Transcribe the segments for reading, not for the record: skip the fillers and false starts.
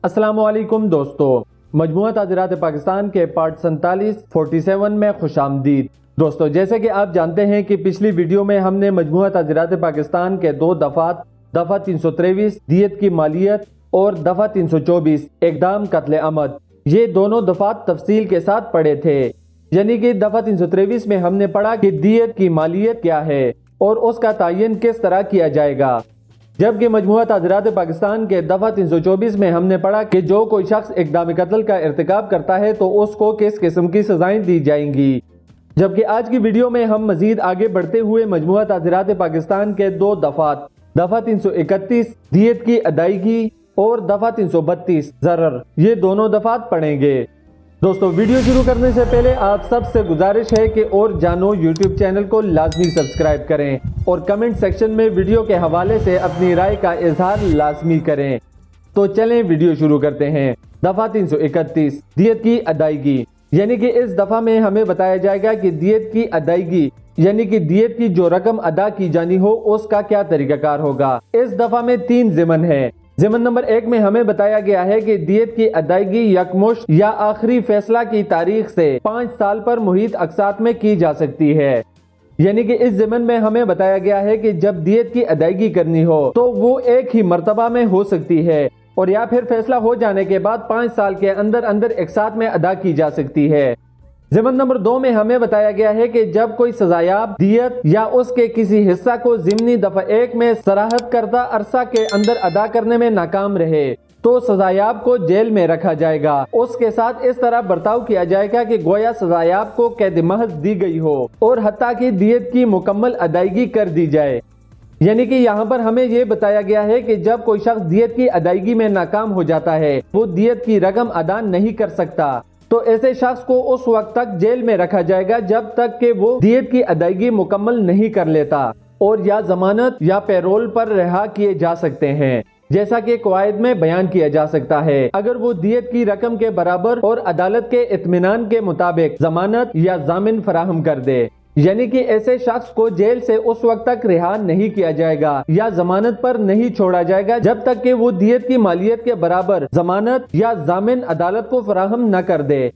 السلام علیکم دوستو، مجموعہ تعزیرات پاکستان کے پارٹ 47 میں خوش آمدید۔ دوستو، جیسے کہ آپ جانتے ہیں کہ پچھلی ویڈیو میں ہم نے مجموعہ تعزیرات پاکستان کے دو دفعات، دفعہ 323 دیت کی مالیت اور دفعہ 324 اقدام قتل عمد، یہ دونوں دفعات تفصیل کے ساتھ پڑھے تھے۔ یعنی کہ دفعہ 323 میں ہم نے پڑھا کہ دیت کی مالیت کیا ہے اور اس کا تعین کس طرح کیا جائے گا، جبکہ مجموعہ تعزیرات پاکستان کے دفعہ 324 میں ہم نے پڑھا کہ جو کوئی شخص اقدام قتل کا ارتکاب کرتا ہے تو اس کو کس قسم کی سزائیں دی جائیں گی۔ جبکہ آج کی ویڈیو میں ہم مزید آگے بڑھتے ہوئے مجموعہ تعزیرات پاکستان کے دو دفعات، دفعہ 331 دیت کی ادائیگی اور دفعہ 332 ضرر، یہ دونوں دفعات پڑھیں گے۔ دوستو، ویڈیو شروع کرنے سے پہلے آپ سب سے گزارش ہے کہ اور جانو یوٹیوب چینل کو لازمی سبسکرائب کریں اور کمنٹ سیکشن میں ویڈیو کے حوالے سے اپنی رائے کا اظہار لازمی کریں۔ تو چلیں ویڈیو شروع کرتے ہیں۔ دفعہ 331 دیت کی ادائیگی، یعنی کہ اس دفعہ میں ہمیں بتایا جائے گا کہ دیت کی ادائیگی یعنی کہ دیت کی جو رقم ادا کی جانی ہو اس کا کیا طریقہ کار ہوگا۔ اس دفعہ میں 3 ضمن ہیں۔ ضمن نمبر 1 میں ہمیں بتایا گیا ہے کہ دیت کی ادائیگی یکمشت یا آخری فیصلہ کی تاریخ سے 5 سال پر محیط اقساط میں کی جا سکتی ہے۔ یعنی کہ اس ضمن میں ہمیں بتایا گیا ہے کہ جب دیت کی ادائیگی کرنی ہو تو وہ ایک ہی مرتبہ میں ہو سکتی ہے اور یا پھر فیصلہ ہو جانے کے بعد 5 سال کے اندر اقساط میں ادا کی جا سکتی ہے۔ ضمن نمبر 2 میں ہمیں بتایا گیا ہے کہ جب کوئی سزایاب دیت یا اس کے کسی حصہ کو ضمنی دفعہ 1 میں صراحت کردہ عرصہ کے اندر ادا کرنے میں ناکام رہے تو سزایاب کو جیل میں رکھا جائے گا۔ اس کے ساتھ اس طرح برتاؤ کیا جائے گا کہ گویا سزایاب کو قید محض دی گئی ہو اور حتیٰ کہ دیت کی مکمل ادائیگی کر دی جائے۔ یعنی کہ یہاں پر ہمیں یہ بتایا گیا ہے کہ جب کوئی شخص دیت کی ادائیگی میں ناکام ہو جاتا ہے، وہ دیت کی رقم ادا نہیں کر سکتا، تو ایسے شخص کو اس وقت تک جیل میں رکھا جائے گا جب تک کہ وہ دیت کی ادائیگی مکمل نہیں کر لیتا، اور یا ضمانت یا پیرول پر رہا کیے جا سکتے ہیں، جیسا کہ قواعد میں بیان کیا جا سکتا ہے، اگر وہ دیت کی رقم کے برابر اور عدالت کے اطمینان کے مطابق ضمانت یا ضامن فراہم کر دے۔ یعنی کہ ایسے شخص کو جیل سے اس وقت تک رہا نہیں کیا جائے گا یا ضمانت پر نہیں چھوڑا جائے گا جب تک کہ وہ دیت کی مالیت کے برابر ضمانت یا ضامن عدالت کو فراہم نہ کر دے۔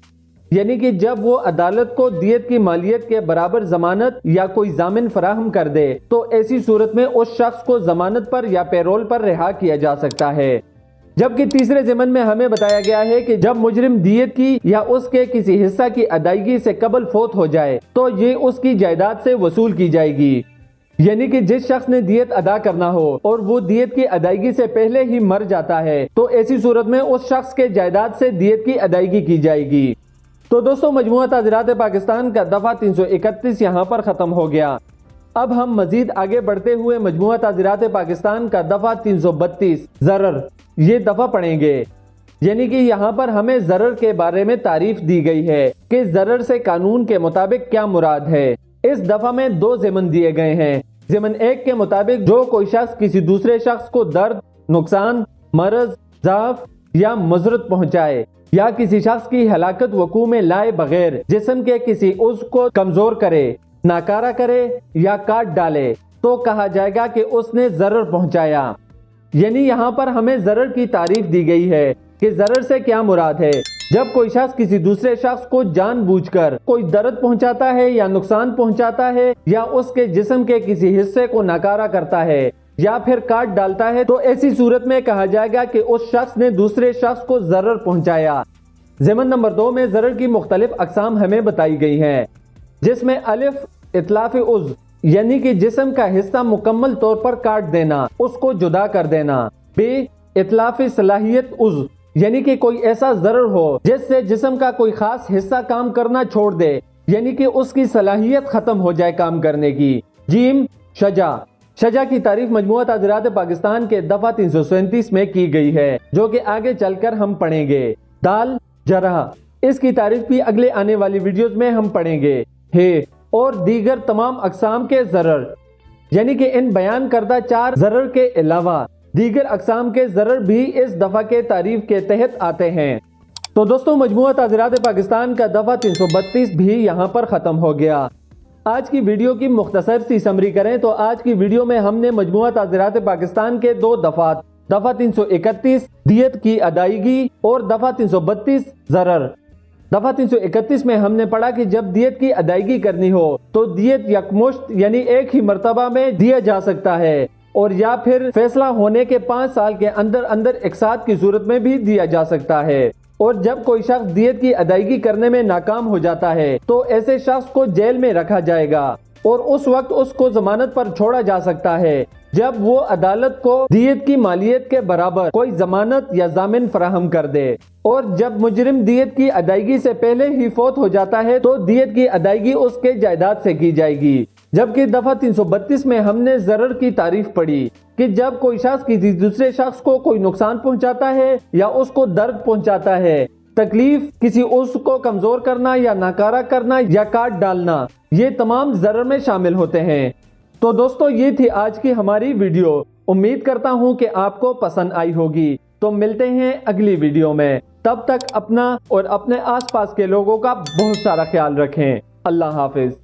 یعنی کہ جب وہ عدالت کو دیت کی مالیت کے برابر ضمانت یا کوئی ضامن فراہم کر دے تو ایسی صورت میں اس شخص کو ضمانت پر یا پیرول پر رہا کیا جا سکتا ہے۔ جبکہ تیسرے ضمن میں ہمیں بتایا گیا ہے کہ جب مجرم دیت کی یا اس کے کسی حصہ کی ادائیگی سے قبل فوت ہو جائے تو یہ اس کی جائیداد سے وصول کی جائے گی۔ یعنی کہ جس شخص نے دیت ادا کرنا ہو اور وہ دیت کی ادائیگی سے پہلے ہی مر جاتا ہے تو ایسی صورت میں اس شخص کے جائیداد سے دیت کی ادائیگی کی جائے گی۔ تو دوستو، مجموعہ تعزیرات پاکستان کا دفعہ 331 یہاں پر ختم ہو گیا۔ اب ہم مزید آگے بڑھتے ہوئے مجموعہ تعزیرات پاکستان کا دفعہ 332 ضرر، یہ دفعہ پڑھیں گے۔ یعنی کہ یہاں پر ہمیں ضرر کے بارے میں تعریف دی گئی ہے کہ ضرر سے قانون کے مطابق کیا مراد ہے۔ اس دفعہ میں 2 ضمن دیے گئے ہیں۔ ضمن 1 کے مطابق جو کوئی شخص کسی دوسرے شخص کو درد، نقصان، مرض، ضعف یا مضرت پہنچائے یا کسی شخص کی ہلاکت وقوع میں لائے بغیر جسم کے کسی عضو کو کمزور کرے، ناکارہ کرے یا کاٹ ڈالے تو کہا جائے گا کہ اس نے ضرر پہنچایا۔ یعنی یہاں پر ہمیں ضرر کی تعریف دی گئی ہے کہ ضرر سے کیا مراد ہے۔ جب کوئی شخص کسی دوسرے شخص کو جان بوجھ کر کوئی درد پہنچاتا ہے یا نقصان پہنچاتا ہے یا اس کے جسم کے کسی حصے کو ناکارہ کرتا ہے یا پھر کاٹ ڈالتا ہے تو ایسی صورت میں کہا جائے گا کہ اس شخص نے دوسرے شخص کو ضرر پہنچایا۔ ضمن نمبر 2 میں ضرر کی مختلف اقسام ہمیں بتائی گئی ہیں، جس میں الف اطلاف عضو، یعنی کہ جسم کا حصہ مکمل طور پر کاٹ دینا، اس کو جدا کر دینا۔ ب اطلاف صلاحیت عضو، یعنی کہ کوئی ایسا ضرر ہو جس سے جسم کا کوئی خاص حصہ کام کرنا چھوڑ دے، یعنی کہ اس کی صلاحیت ختم ہو جائے کام کرنے کی۔ جیم شجا، شجا کی تعریف مجموعہ تعزیرات پاکستان کے دفعہ 337 میں کی گئی ہے، جو کہ آگے چل کر ہم پڑھیں گے۔ دال جرح، اس کی تعریف بھی اگلے آنے والی ویڈیوز میں ہم پڑھیں گے۔ ہے اور دیگر تمام اقسام کے ضرر، یعنی کہ ان بیان کردہ 4 ضرر کے علاوہ دیگر اقسام کے ضرر بھی اس دفعہ کے تعریف کے تحت آتے ہیں۔ تو دوستو، مجموعہ تعزیرات پاکستان کا دفعہ 332 بھی یہاں پر ختم ہو گیا۔ آج کی ویڈیو کی مختصر سی سمری کریں تو آج کی ویڈیو میں ہم نے مجموعہ تعزیرات پاکستان کے 2 دفعات دفعہ 331 دیت کی ادائیگی اور دفعہ 332 ضرر۔ دفعہ 331 میں ہم نے پڑھا کہ جب دیت کی ادائیگی کرنی ہو تو دیت یکمشت یعنی ایک ہی مرتبہ میں دیا جا سکتا ہے، اور یا پھر فیصلہ ہونے کے 5 سال کے اندر اندر اقساط کی صورت میں بھی دیا جا سکتا ہے۔ اور جب کوئی شخص دیت کی ادائیگی کرنے میں ناکام ہو جاتا ہے تو ایسے شخص کو جیل میں رکھا جائے گا، اور اس وقت اس کو ضمانت پر چھوڑا جا سکتا ہے جب وہ عدالت کو دیت کی مالیت کے برابر کوئی ضمانت یا ضامن فراہم کر دے۔ اور جب مجرم دیت کی ادائیگی سے پہلے ہی فوت ہو جاتا ہے تو دیت کی ادائیگی اس کے جائیداد سے کی جائے گی۔ جبکہ دفعہ 332 میں ہم نے ضرر کی تعریف پڑھی کہ جب کوئی شخص کسی دوسرے شخص کو کوئی نقصان پہنچاتا ہے یا اس کو درد پہنچاتا ہے، تکلیف، کسی عضو کو کمزور کرنا یا ناکارہ کرنا یا کاٹ ڈالنا، یہ تمام ضرر میں شامل ہوتے ہیں۔ تو دوستو، یہ تھی آج کی ہماری ویڈیو۔ امید کرتا ہوں کہ آپ کو پسند آئی ہوگی۔ تو ملتے ہیں اگلی ویڈیو میں، تب تک اپنا اور اپنے آس پاس کے لوگوں کا بہت سارا خیال رکھیں۔ اللہ حافظ۔